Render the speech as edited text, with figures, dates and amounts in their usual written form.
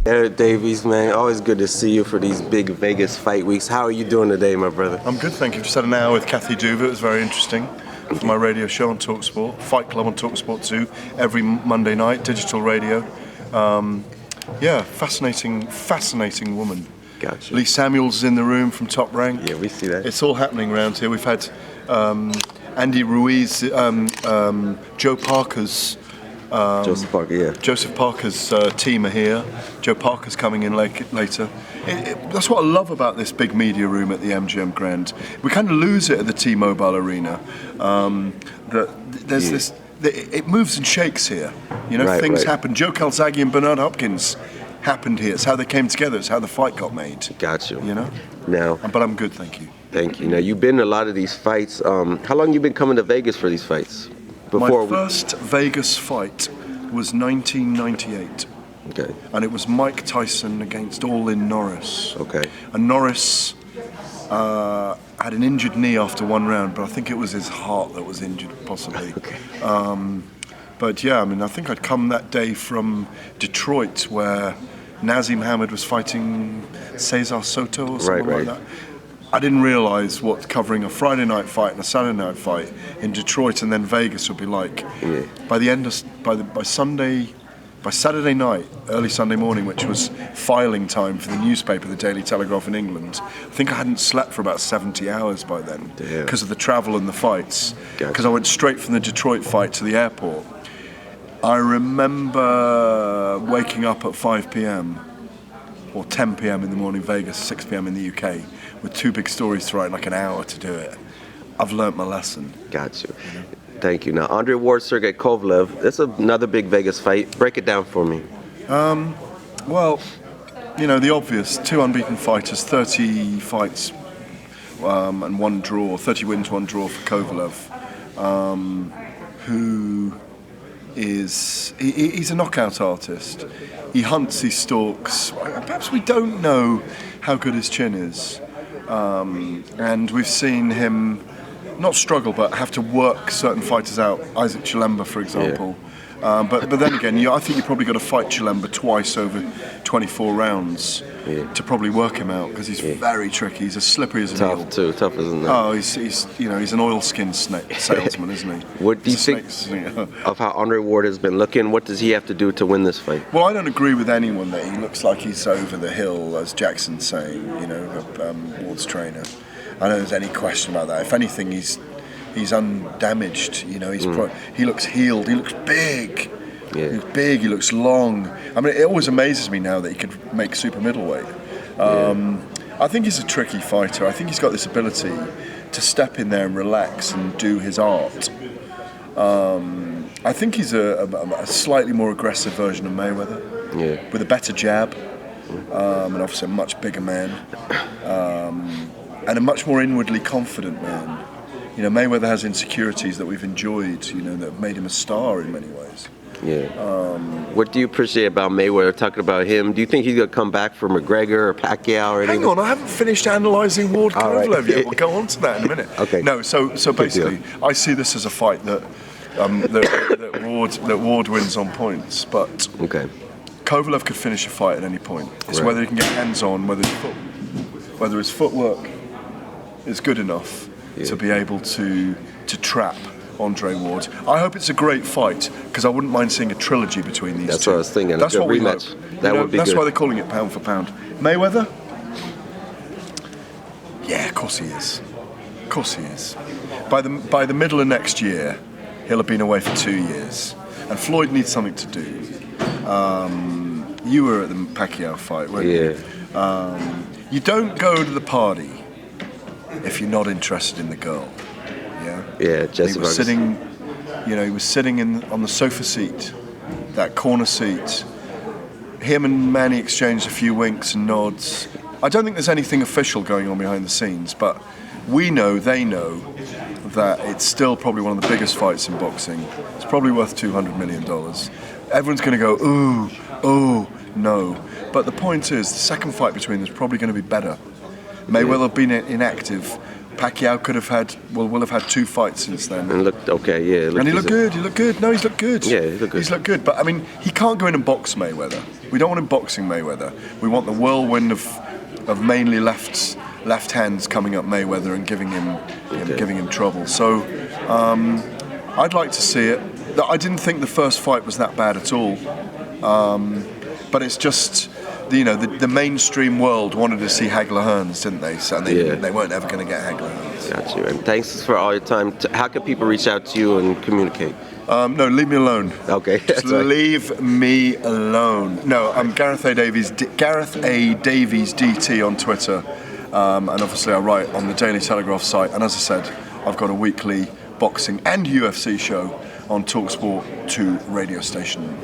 Gareth Davies, man, always good to see you for these big Vegas fight weeks. How are you doing today, my brother? I'm good, thank you. Just had an hour with Kathy Duva. It was very interesting. For my radio show on TalkSport, Fight Club on TalkSport 2, every Monday night, digital radio. Fascinating woman. Gotcha. Lee Samuels is in the room from Top Rank. Yeah, we see that. It's all happening around here. We've had Andy Ruiz, Joe Parker's. Joseph Parker, yeah. Joseph Parker's team are here. Joe Parker's coming in later. That's what I love about this big media room at the MGM Grand. We kind of lose it at the T-Mobile Arena. It moves and shakes here. You know, things happen. Joe Calzaghe and Bernard Hopkins happened here. It's how they came together. It's how the fight got made. Got you. You know? Now. But I'm good, thank you. Thank you. Now, you've been to a lot of these fights. How long you been coming to Vegas for these fights? My first Vegas fight was 1998. Okay. And it was Mike Tyson against All-In Norris. Okay. And Norris had an injured knee after one round, but I think it was his heart that was injured, possibly. Okay. But yeah, I mean, I think I'd come that day from Detroit, where Nazim Hamed was fighting Cesar Soto or something like that. I didn't realise what covering a Friday night fight and a Saturday night fight in Detroit and then Vegas would be like. Yeah. By Saturday night, early Sunday morning, which was filing time for the newspaper, the Daily Telegraph in England, I think I hadn't slept for about 70 hours by then because of the travel and the fights. Because I went straight from the Detroit fight to the airport. I remember waking up at 5 p.m. or 10 p.m. in the morning, Vegas, 6 p.m. in the UK, with two big stories to write, like an hour to do it. I've learnt my lesson. Got you. Thank you. Now, Andre Ward, Sergey Kovalev, that's another big Vegas fight. Break it down for me. Well, you know, the obvious, two unbeaten fighters, 30 fights and one draw, 30 wins, one draw for Kovalev, who is, he's a knockout artist. He hunts, he stalks. Perhaps we don't know how good his chin is. And we've seen him not struggle, but have to work certain fighters out. Isaac Chilemba, for example. But then again, I think you probably got to fight Chilemba twice over 24 rounds to probably work him out, because he's very tricky. He's as slippery as an eel. Tough, isn't it? Oh, he's an oilskin salesman, isn't he? What do you think of how Andre Ward has been looking? What does he have to do to win this fight? Well, I don't agree with anyone that he looks like he's over the hill, as Jackson's saying. You know, Ward's trainer. I don't think there's any question about that. If anything, he's undamaged. You know, he looks healed. He looks big. Yeah. He looks big. He looks long. I mean, it always amazes me now that he could make super middleweight. I think he's a tricky fighter. I think he's got this ability to step in there and relax and do his art. I think he's a slightly more aggressive version of Mayweather, with a better jab, and obviously a much bigger man, and a much more inwardly confident man. You know, Mayweather has insecurities that we've enjoyed, you know, that have made him a star in many ways. Yeah. What do you appreciate about Mayweather, talking about him? Do you think he's going to come back for McGregor or Pacquiao or anything? Hang on, I haven't finished analysing Ward Kovalev yet. We'll go on to that in a minute. Okay. No, so basically, I see this as a fight that Ward wins on points, but Kovalev could finish a fight at any point. It's whether he can get hands on, whether his footwork is good enough to be able to trap Andre Ward. I hope it's a great fight, because I wouldn't mind seeing a trilogy between these two. That's what I was thinking. That's what we hope. That would be That's good. why they're calling it pound for pound. Mayweather? Yeah, of course he is. Of course he is. By the middle of next year, he'll have been away for 2 years, and Floyd needs something to do. You were at the Pacquiao fight, weren't you? You don't go to the party if you're not interested in the girl. Yeah, he was sitting, on the sofa seat, that corner seat. Him and Manny exchanged a few winks and nods. I don't think there's anything official going on behind the scenes, but we know, they know, that it's still probably one of the biggest fights in boxing. It's probably worth $200 million. Everyone's going to go, ooh, no. But the point is, the second fight between them is probably going to be better. Mayweather have been inactive. Pacquiao will have had 2 fights since then. And looked okay, yeah. And he looked good. He looked good. No, he's looked good. Yeah, he looked good. He's looked good. But I mean, he can't go in and box Mayweather. We don't want him boxing Mayweather. We want the whirlwind of mainly left hands coming up Mayweather and giving him trouble. So I'd like to see it. I didn't think the first fight was that bad at all. But it's just, the mainstream world wanted to see Hagler Hearns, didn't they? So they weren't ever going to get Hagler Hearns. Got you. And thanks for all your time. How can people reach out to you and communicate? No, leave me alone. Okay. Just leave me alone. No, I'm Gareth A. Davies, Gareth A. Davies DT on Twitter. And obviously I write on the Daily Telegraph site. And as I said, I've got a weekly boxing and UFC show on TalkSport 2 radio station.